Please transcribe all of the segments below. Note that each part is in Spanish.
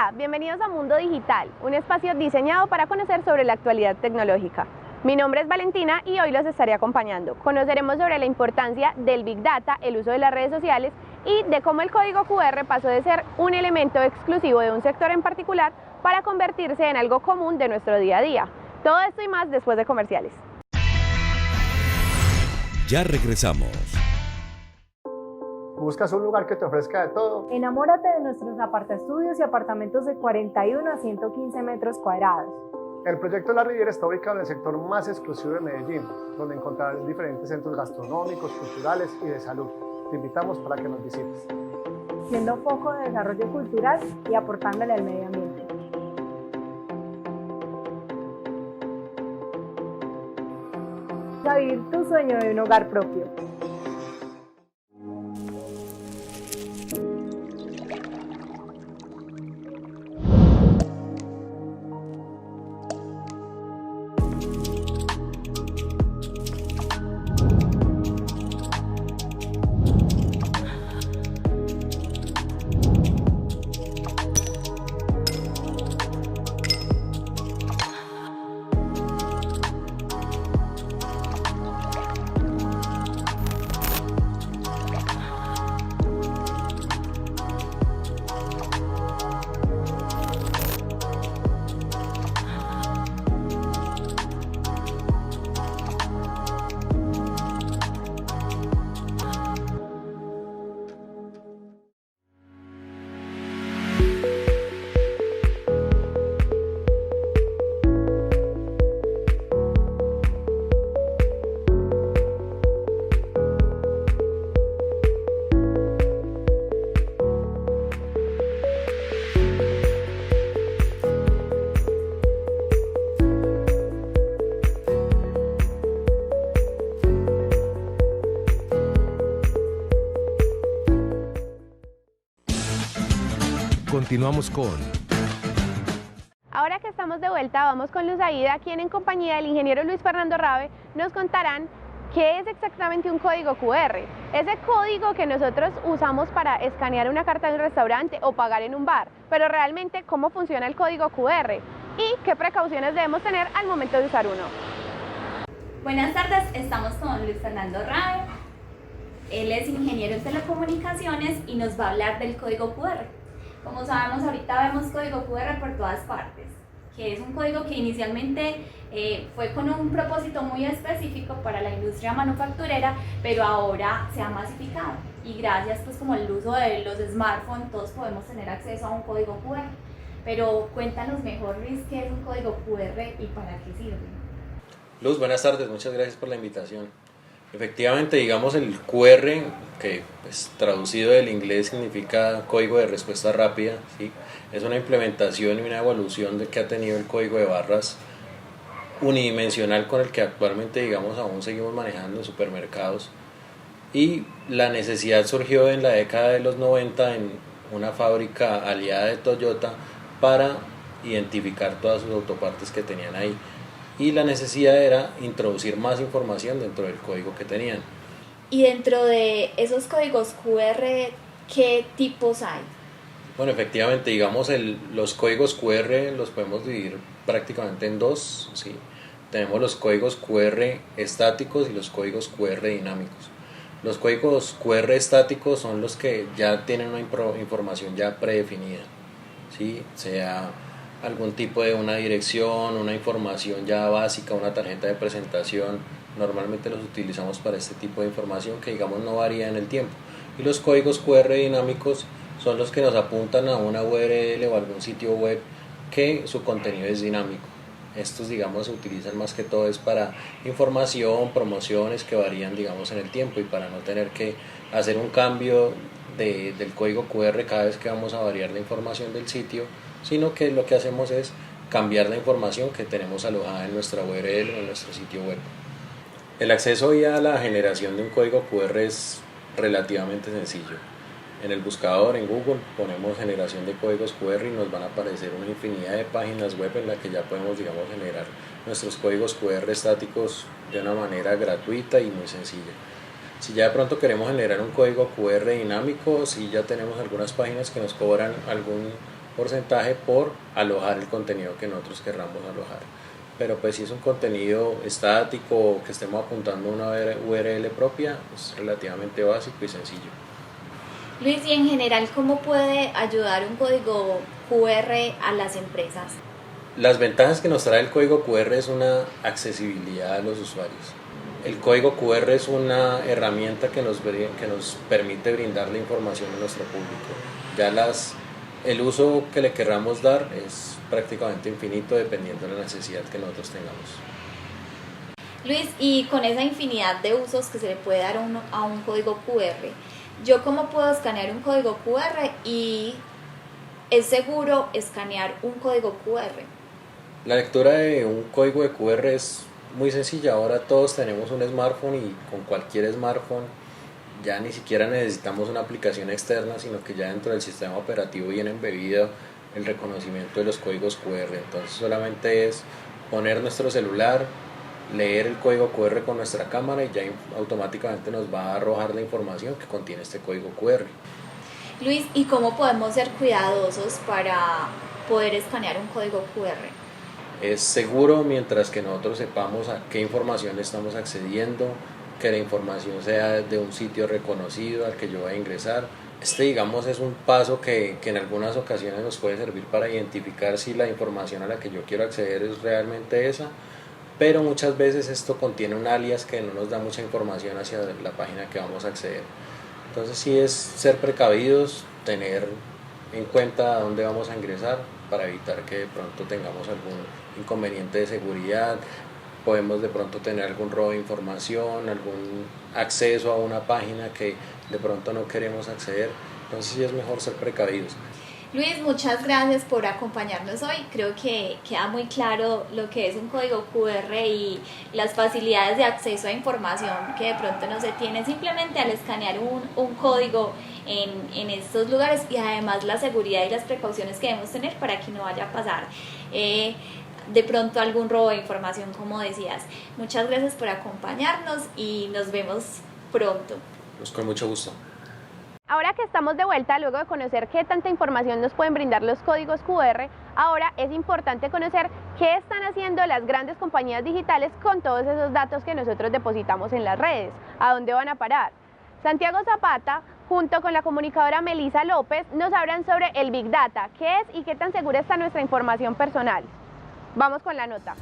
Hola, bienvenidos a Mundo Digital, un espacio diseñado para conocer sobre la actualidad tecnológica. Mi nombre es Valentina y hoy los estaré acompañando. Conoceremos sobre la importancia del Big Data, el uso de las redes sociales y de cómo el código QR pasó de ser un elemento exclusivo de un sector en particular para convertirse en algo común de nuestro día a día. Todo esto y más después de comerciales. Ya regresamos. ¿Buscas un lugar que te ofrezca de todo? Enamórate de nuestros apartaestudios y apartamentos de 41 a 115 metros cuadrados. El proyecto La Riviera está ubicado en el sector más exclusivo de Medellín, donde encontrarás diferentes centros gastronómicos, culturales y de salud. Te invitamos para que nos visites. Siendo foco de desarrollo cultural y aportándole al medio ambiente. A vivir tu sueño de un hogar propio. Continuamos con Ahora que estamos de vuelta, vamos con Luz Aida, quien en compañía del ingeniero Luis Fernando Rabe nos contarán qué es exactamente un código QR. Ese código que nosotros usamos para escanear una carta de un restaurante o pagar en un bar, pero realmente cómo funciona el código QR y qué precauciones debemos tener al momento de usar uno. Buenas tardes, estamos con Luis Fernando Rabe. Él es ingeniero en telecomunicaciones y nos va a hablar del código QR. Como sabemos, ahorita vemos código QR por todas partes, que es un código que inicialmente fue con un propósito muy específico para la industria manufacturera, pero ahora se ha masificado y gracias pues como el uso de los smartphones todos podemos tener acceso a un código QR. Pero cuéntanos mejor, Luis, qué es un código QR y para qué sirve. Luz, buenas tardes, muchas gracias por la invitación. Efectivamente, digamos el QR, que pues, traducido del inglés significa código de respuesta rápida, ¿sí? Es una implementación y una evolución que ha tenido el código de barras unidimensional con el que actualmente digamos aún seguimos manejando en supermercados, y la necesidad surgió en la década de los 90 en una fábrica aliada de Toyota para identificar todas sus autopartes que tenían ahí. Y la necesidad era introducir más información dentro del código que tenían. Y dentro de esos códigos QR, ¿qué tipos hay? Bueno, efectivamente, digamos, los códigos QR los podemos dividir prácticamente en dos, ¿sí? Tenemos los códigos QR estáticos y los códigos QR dinámicos. Los códigos QR estáticos son los que ya tienen una información ya predefinida, ¿sí? Sea algún tipo de una dirección, una información ya básica, una tarjeta de presentación. Normalmente los utilizamos para este tipo de información que digamos no varía en el tiempo. Y los códigos QR dinámicos son los que nos apuntan a una URL o algún sitio web que su contenido es dinámico. Estos digamos se utilizan más que todo es para información, promociones que varían digamos en el tiempo, y para no tener que hacer un cambio del código QR cada vez que vamos a variar la información del sitio, sino que lo que hacemos es cambiar la información que tenemos alojada en nuestra URL o en nuestro sitio web. El acceso hoy a la generación de un código QR es relativamente sencillo. En el buscador, en Google, ponemos generación de códigos QR y nos van a aparecer una infinidad de páginas web en las que ya podemos, digamos, generar nuestros códigos QR estáticos de una manera gratuita y muy sencilla. Si ya de pronto queremos generar un código QR dinámico, si ya tenemos algunas páginas que nos cobran algún porcentaje por alojar el contenido que nosotros querramos alojar. Pero pues si es un contenido estático o que estemos apuntando a una URL propia, es relativamente básico y sencillo. Luis, y en general, ¿cómo puede ayudar un código QR a las empresas? Las ventajas que nos trae el código QR es una accesibilidad a los usuarios. El código QR es una herramienta que nos permite brindar la información a nuestro público. Ya el uso que le querramos dar es prácticamente infinito dependiendo de la necesidad que nosotros tengamos. Luis, y con esa infinidad de usos que se le puede dar a un código QR, ¿yo cómo puedo escanear un código QR y es seguro escanear un código QR? La lectura de un código de QR es muy sencilla. Ahora todos tenemos un smartphone y con cualquier smartphone ya ni siquiera necesitamos una aplicación externa, sino que ya dentro del sistema operativo viene embebido el reconocimiento de los códigos QR. Entonces solamente es poner nuestro celular, leer el código QR con nuestra cámara y ya automáticamente nos va a arrojar la información que contiene este código QR. Luis, ¿y cómo podemos ser cuidadosos para poder escanear un código QR? Es seguro mientras que nosotros sepamos a qué información estamos accediendo, que la información sea de un sitio reconocido al que yo voy a ingresar. Digamos, es un paso que en algunas ocasiones nos puede servir para identificar si la información a la que yo quiero acceder es realmente esa, pero muchas veces esto contiene un alias que no nos da mucha información hacia la página que vamos a acceder. Entonces sí es ser precavidos, tener en cuenta a dónde vamos a ingresar para evitar que de pronto tengamos algún inconveniente de seguridad. Podemos de pronto tener algún robo de información, algún acceso a una página que de pronto no queremos acceder. Entonces sí es mejor ser precavidos. Luis, muchas gracias por acompañarnos hoy. Creo que queda muy claro lo que es un código QR y las facilidades de acceso a información que de pronto no se tiene simplemente al escanear un código en estos lugares, y además la seguridad y las precauciones que debemos tener para que no vaya a pasar de pronto algún robo de información, como decías. Muchas gracias por acompañarnos y nos vemos pronto. Pues con mucho gusto. Ahora que estamos de vuelta, luego de conocer qué tanta información nos pueden brindar los códigos QR, ahora es importante conocer qué están haciendo las grandes compañías digitales con todos esos datos que nosotros depositamos en las redes, a dónde van a parar. Santiago Zapata, junto con la comunicadora Melisa López, nos hablan sobre el Big Data, qué es y qué tan segura está nuestra información personal. Vamos con la nota.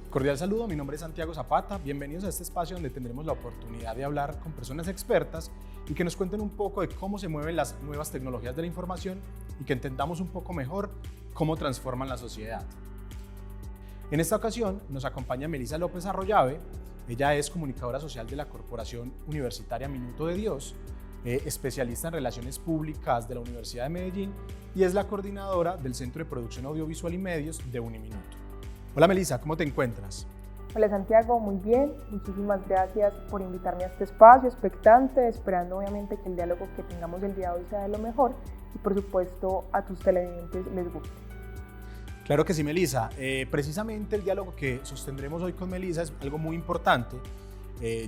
Cordial saludo, mi nombre es Santiago Zapata, bienvenidos a este espacio donde tendremos la oportunidad de hablar con personas expertas y que nos cuenten un poco de cómo se mueven las nuevas tecnologías de la información y que entendamos un poco mejor cómo transforman la sociedad. En esta ocasión nos acompaña Melisa López Arroyave. Ella es comunicadora social de la Corporación Universitaria Minuto de Dios, especialista en relaciones públicas de la Universidad de Medellín y es la coordinadora del Centro de Producción Audiovisual y Medios de Uniminuto. Hola Melisa, ¿cómo te encuentras? Hola Santiago, muy bien, muchísimas gracias por invitarme a este espacio, expectante, esperando obviamente que el diálogo que tengamos el día de hoy sea de lo mejor y por supuesto a tus televidentes les guste. Claro que sí, Melisa. Precisamente el diálogo que sostendremos hoy con Melisa es algo muy importante,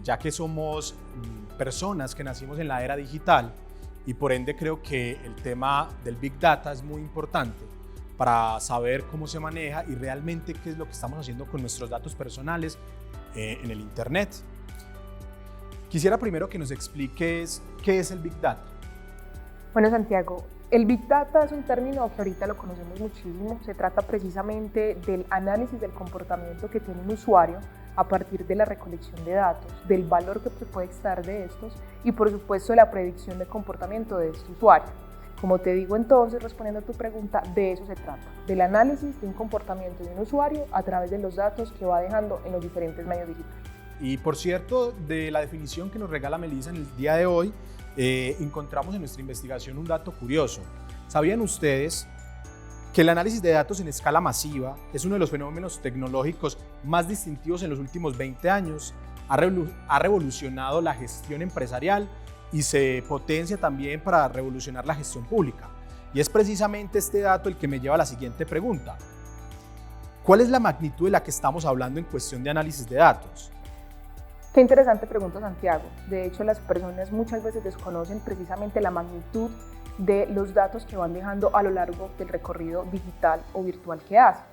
ya que somos personas que nacimos en la era digital y por ende creo que el tema del Big Data es muy importante para saber cómo se maneja y realmente qué es lo que estamos haciendo con nuestros datos personales en el Internet. Quisiera primero que nos expliques qué es el Big Data. Bueno Santiago, el Big Data es un término que ahorita lo conocemos muchísimo. Se trata precisamente del análisis del comportamiento que tiene un usuario a partir de la recolección de datos, del valor que se puede extraer de estos y por supuesto la predicción de comportamiento de este usuario. Como te digo entonces, respondiendo a tu pregunta, de eso se trata, del análisis de un comportamiento de un usuario a través de los datos que va dejando en los diferentes medios digitales. Y por cierto, de la definición que nos regala Melisa en el día de hoy, encontramos en nuestra investigación un dato curioso. ¿Sabían ustedes que el análisis de datos en escala masiva es uno de los fenómenos tecnológicos más distintivos en los últimos 20 años? Ha revolucionado la gestión empresarial y se potencia también para revolucionar la gestión pública. Y es precisamente este dato el que me lleva a la siguiente pregunta. ¿Cuál es la magnitud de la que estamos hablando en cuestión de análisis de datos? Qué interesante pregunta, Santiago. De hecho, las personas muchas veces desconocen precisamente la magnitud de los datos que van dejando a lo largo del recorrido digital o virtual que hacen.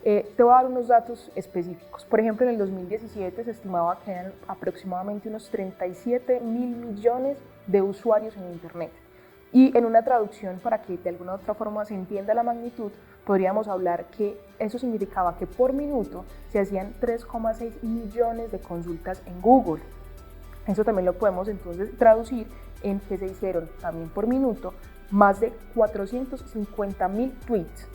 Te voy a dar unos datos específicos. Por ejemplo, en el 2017 se estimaba que eran aproximadamente unos 37.000 millones de usuarios en Internet. Y en una traducción, para que de alguna u otra forma se entienda la magnitud, podríamos hablar que eso significaba que por minuto se hacían 3,6 millones de consultas en Google. Eso también lo podemos entonces traducir en que se hicieron también por minuto más de 450.000 tweets,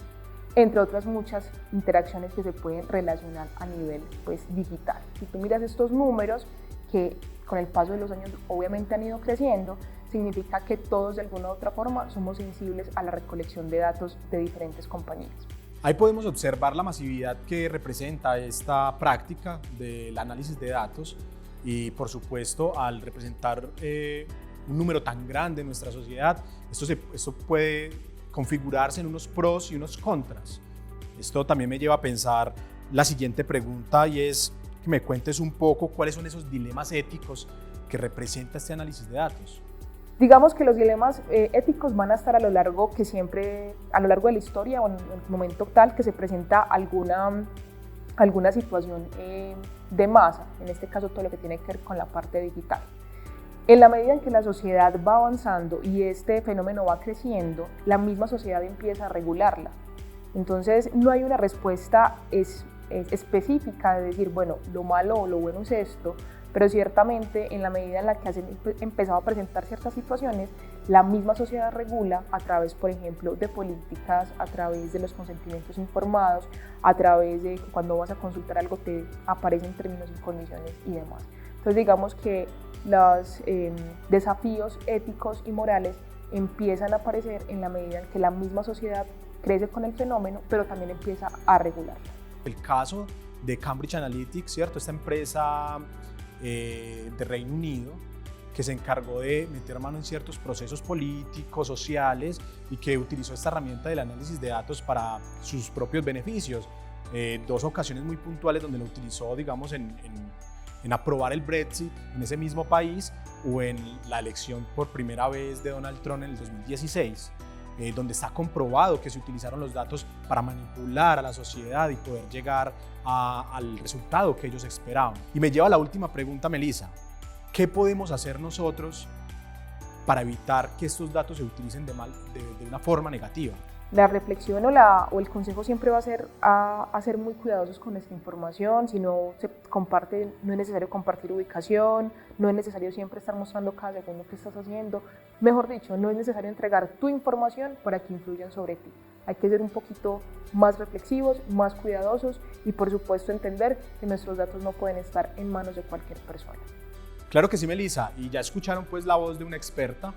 entre otras muchas interacciones que se pueden relacionar a nivel digital. Si tú miras estos números, que con el paso de los años obviamente han ido creciendo, significa que todos de alguna u otra forma somos sensibles a la recolección de datos de diferentes compañías. Ahí podemos observar la masividad que representa esta práctica del análisis de datos y, por supuesto, al representar un número tan grande en nuestra sociedad, esto puede configurarse en unos pros y unos contras. Esto también me lleva a pensar la siguiente pregunta, y es que me cuentes un poco cuáles son esos dilemas éticos que representa este análisis de datos. Digamos que los dilemas éticos van a estar a lo largo de la historia, o en el momento tal que se presenta alguna situación de masa, en este caso todo lo que tiene que ver con la parte digital. En la medida en que la sociedad va avanzando y este fenómeno va creciendo, la misma sociedad empieza a regularla. Entonces no hay una respuesta específica de decir, bueno, lo malo o lo bueno es esto, pero ciertamente en la medida en la que han empezado a presentar ciertas situaciones, la misma sociedad regula a través, por ejemplo, de políticas, a través de los consentimientos informados, a través de que cuando vas a consultar algo te aparecen términos y condiciones y demás. Entonces digamos que los desafíos éticos y morales empiezan a aparecer en la medida en que la misma sociedad crece con el fenómeno, pero también empieza a regularlo. El caso de Cambridge Analytica, ¿cierto? Esta empresa de Reino Unido que se encargó de meter mano en ciertos procesos políticos, sociales, y que utilizó esta herramienta del análisis de datos para sus propios beneficios. Dos ocasiones muy puntuales donde lo utilizó, digamos, en aprobar el Brexit en ese mismo país, o en la elección por primera vez de Donald Trump en el 2016, donde está comprobado que se utilizaron los datos para manipular a la sociedad y poder llegar al resultado que ellos esperaban. Y me lleva a la última pregunta, Melissa. ¿Qué podemos hacer nosotros para evitar que estos datos se utilicen de una forma negativa? La reflexión o el consejo siempre va a ser muy cuidadosos con esta información. Si no se comparte, no es necesario compartir ubicación, no es necesario siempre estar mostrando cada segundo que estás haciendo. Mejor dicho, no es necesario entregar tu información para que influyan sobre ti. Hay que ser un poquito más reflexivos, más cuidadosos y, por supuesto, entender que nuestros datos no pueden estar en manos de cualquier persona. Claro que sí, Melissa, y ya escucharon pues la voz de una experta.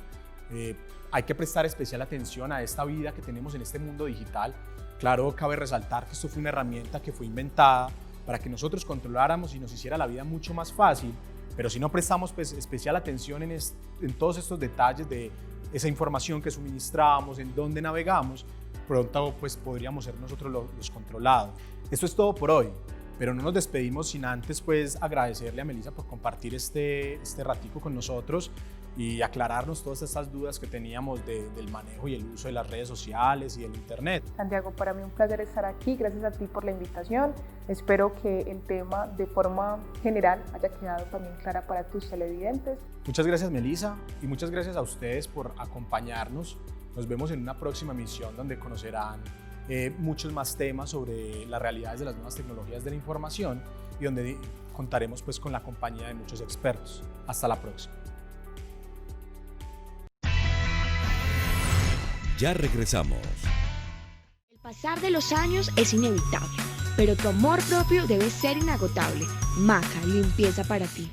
Hay que prestar especial atención a esta vida que tenemos en este mundo digital. Claro, cabe resaltar que esto fue una herramienta que fue inventada para que nosotros controláramos y nos hiciera la vida mucho más fácil, pero si no prestamos pues especial atención en todos estos detalles de esa información que suministramos, en dónde navegamos, pronto pues podríamos ser nosotros los controlados. Esto es todo por hoy, pero no nos despedimos sin antes pues agradecerle a Melissa por compartir este ratico con nosotros y aclararnos todas estas dudas que teníamos del manejo y el uso de las redes sociales y del internet. Santiago, para mí un placer estar aquí, gracias a ti por la invitación. Espero que el tema de forma general haya quedado también clara para tus televidentes. Muchas gracias, Melissa, y muchas gracias a ustedes por acompañarnos. Nos vemos en una próxima emisión donde conocerán muchos más temas sobre las realidades de las nuevas tecnologías de la información y donde contaremos pues con la compañía de muchos expertos. Hasta la próxima. Ya regresamos. El pasar de los años es inevitable, pero tu amor propio debe ser inagotable. Maca, limpieza para ti.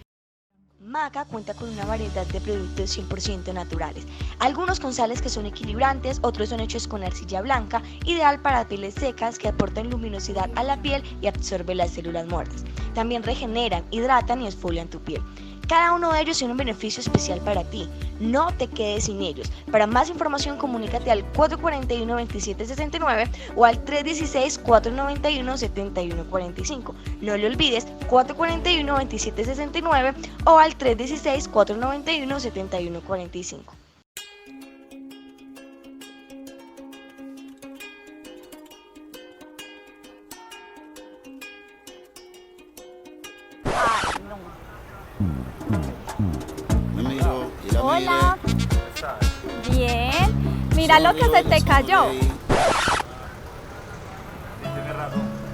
Maca cuenta con una variedad de productos 100% naturales, algunos con sales que son equilibrantes, otros son hechos con arcilla blanca, ideal para pieles secas que aportan luminosidad a la piel y absorben las células muertas. También regeneran, hidratan y exfolian tu piel. Cada uno de ellos tiene un beneficio especial para ti. No te quedes sin ellos. Para más información, comunícate al 441-2769 o al 316-491-7145. No lo olvides, 441-2769 o al 316-491-7145. Hola. Bien. Mira lo que se te cayó. Tienes razón.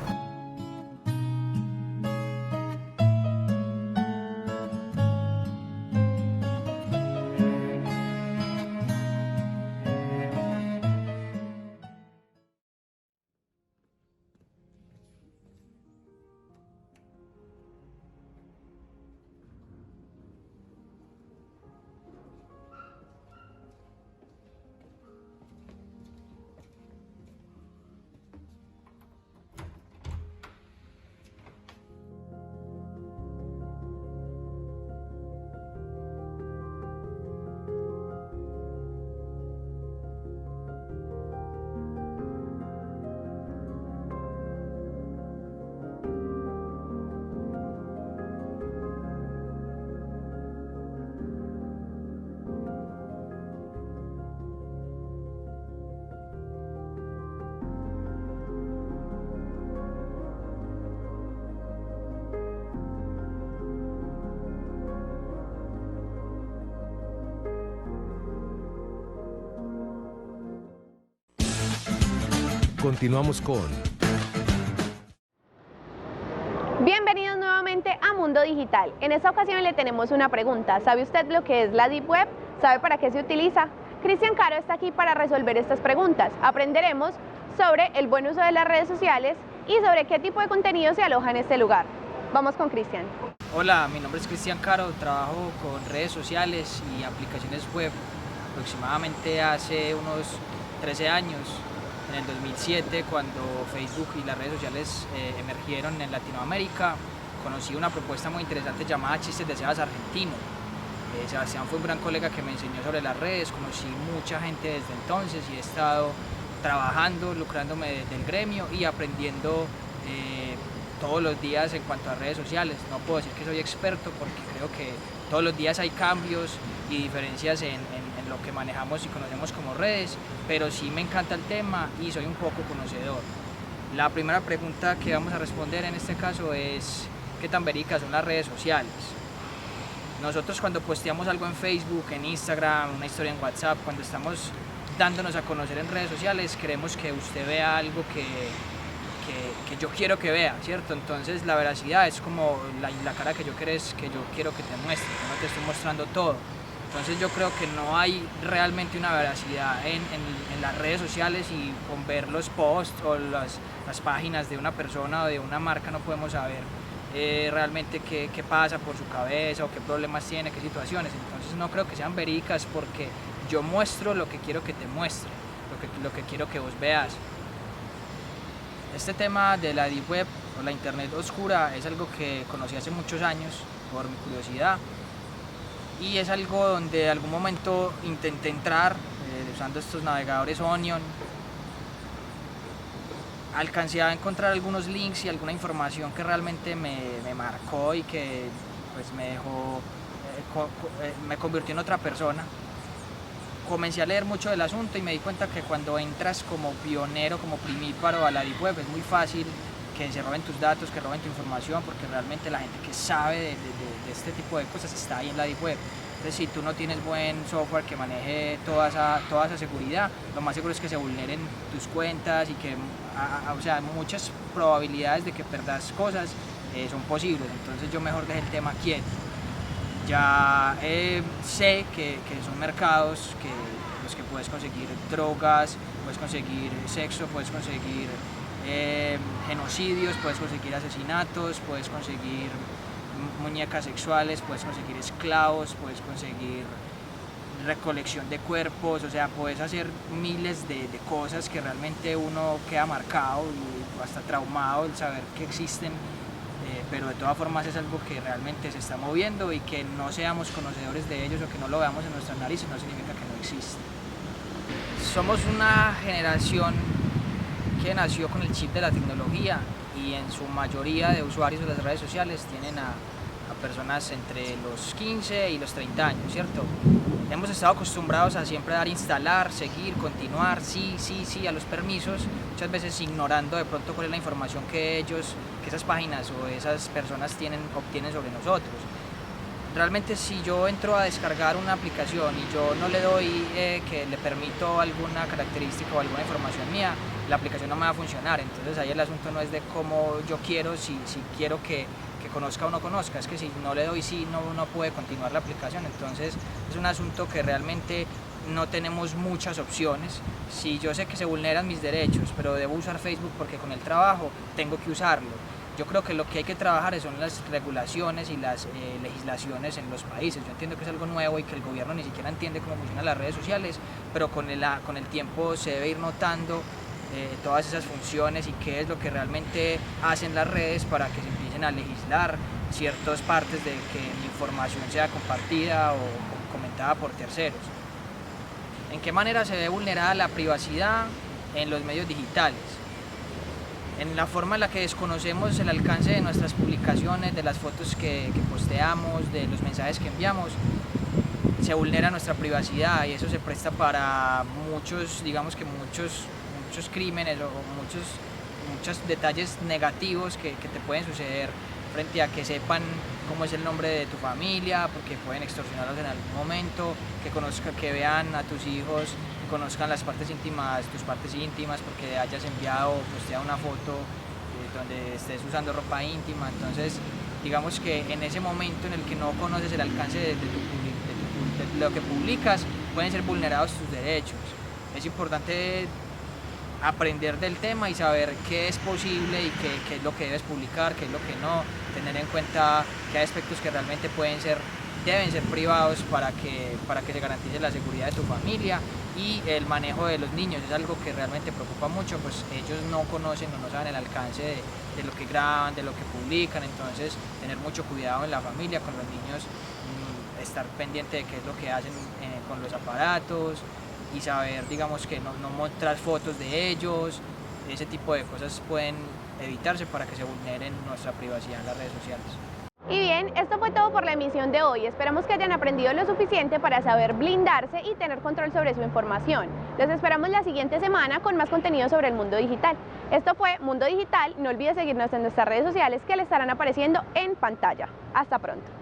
Continuamos con Bienvenidos nuevamente a Mundo Digital. En esta ocasión le tenemos una pregunta. ¿Sabe usted lo que es la Deep Web? ¿Sabe para qué se utiliza? Cristian Caro está aquí para resolver estas preguntas. Aprenderemos sobre el buen uso de las redes sociales y sobre qué tipo de contenido se aloja en este lugar. Vamos con Cristian. Hola, mi nombre es Cristian Caro, trabajo con redes sociales y aplicaciones web aproximadamente hace unos 13 años. En el 2007, cuando Facebook y las redes sociales emergieron en Latinoamérica, conocí una propuesta muy interesante llamada Chistes de Sebas Argentino. Sebastián fue un gran colega que me enseñó sobre las redes, conocí mucha gente desde entonces y he estado trabajando, lucrándome del gremio y aprendiendo todos los días en cuanto a redes sociales. No puedo decir que soy experto porque creo que todos los días hay cambios y diferencias en lo que manejamos y conocemos como redes, pero sí me encanta el tema y soy un poco conocedor. La primera pregunta que vamos a responder en este caso es ¿qué tan verídicas son las redes sociales? Nosotros cuando posteamos algo en Facebook, en Instagram, una historia en WhatsApp, cuando estamos dándonos a conocer en redes sociales, queremos que usted vea algo que yo quiero que vea, ¿cierto? Entonces la veracidad es como la cara que yo quiero que te muestre, que no te estoy mostrando todo. Entonces yo creo que no hay realmente una veracidad en las redes sociales y con ver los posts o las páginas de una persona o de una marca no podemos saber realmente qué pasa por su cabeza o qué problemas tiene, qué situaciones. Entonces no creo que sean verídicas porque yo muestro lo que quiero que te muestre, lo que quiero que vos veas. Este tema de la Deep Web o la Internet oscura es algo que conocí hace muchos años por mi curiosidad y es algo donde en algún momento intenté entrar usando estos navegadores Onion. Alcancé a encontrar algunos links y alguna información que realmente me marcó y que pues, me dejó, me convirtió en otra persona. Comencé a leer mucho del asunto y me di cuenta que cuando entras como pionero, como primíparo a la Deep Web es muy fácil que se roben tus datos, que roben tu información, porque realmente la gente que sabe de este tipo de cosas está ahí en la Deep Web. Entonces si tú no tienes buen software que maneje toda esa seguridad, lo más seguro es que se vulneren tus cuentas y que, o sea, muchas probabilidades de que perdas cosas son posibles. Entonces yo mejor dejé el tema quieto. Ya sé que son mercados los que puedes conseguir drogas, puedes conseguir sexo, puedes conseguir genocidios, puedes conseguir asesinatos, puedes conseguir muñecas sexuales, puedes conseguir esclavos, puedes conseguir recolección de cuerpos, o sea, puedes hacer miles de cosas que realmente uno queda marcado y hasta traumado el saber que existen. Pero de todas formas es algo que realmente se está moviendo y que no seamos conocedores de ellos o que no lo veamos en nuestras narices no significa que no existe. Somos una generación que nació con el chip de la tecnología y en su mayoría de usuarios de las redes sociales tienen a personas entre los 15 y los 30 años, ¿cierto? Hemos estado acostumbrados a siempre dar instalar, seguir, continuar, sí a los permisos, muchas veces ignorando de pronto cuál es la información que esas páginas o esas personas obtienen sobre nosotros. realmente si yo entro a descargar una aplicación y yo no le doy que le permito alguna característica o alguna información mía, la aplicación no me va a funcionar. Entonces ahí el asunto no es de cómo yo quiero, si quiero que conozca o no conozca, es que si no le doy sí, no puede continuar la aplicación. Entonces es un asunto que realmente no tenemos muchas opciones. Si yo sé que se vulneran mis derechos, pero debo usar Facebook porque con el trabajo tengo que usarlo. Yo creo que lo que hay que trabajar son las regulaciones y las legislaciones en los países. Yo entiendo que es algo nuevo y que el gobierno ni siquiera entiende cómo funcionan las redes sociales, pero con el tiempo se debe ir notando todas esas funciones y qué es lo que realmente hacen las redes para que se empiecen a legislar ciertas partes de que mi información sea compartida o comentada por terceros. ¿En qué manera se ve vulnerada la privacidad en los medios digitales? En la forma en la que desconocemos el alcance de nuestras publicaciones, de las fotos que posteamos, de los mensajes que enviamos, se vulnera nuestra privacidad y eso se presta para muchos crímenes o muchos detalles negativos que te pueden suceder frente a que sepan cómo es el nombre de tu familia, porque pueden extorsionarlos en algún momento, que vean a tus hijos, conozcan las partes íntimas, tus partes íntimas, porque hayas enviado o posteado una foto donde estés usando ropa íntima. Entonces, digamos que en ese momento en el que no conoces el alcance de lo que publicas, pueden ser vulnerados tus derechos. Es importante aprender del tema y saber qué es posible y qué es lo que debes publicar, qué es lo que no, tener en cuenta que hay aspectos que realmente deben ser privados para que se garantice la seguridad de tu familia. Y el manejo de los niños es algo que realmente preocupa mucho, pues ellos no conocen o no saben el alcance de lo que graban, de lo que publican. Entonces tener mucho cuidado en la familia con los niños, estar pendiente de qué es lo que hacen con los aparatos y saber, digamos, que no mostrar fotos de ellos. Ese tipo de cosas pueden evitarse para que se vulneren nuestra privacidad en las redes sociales. Y bien, esto fue todo por la emisión de hoy. Esperamos que hayan aprendido lo suficiente para saber blindarse y tener control sobre su información. Los esperamos la siguiente semana con más contenido sobre el mundo digital. Esto fue Mundo Digital. No olvides seguirnos en nuestras redes sociales que le estarán apareciendo en pantalla. Hasta pronto.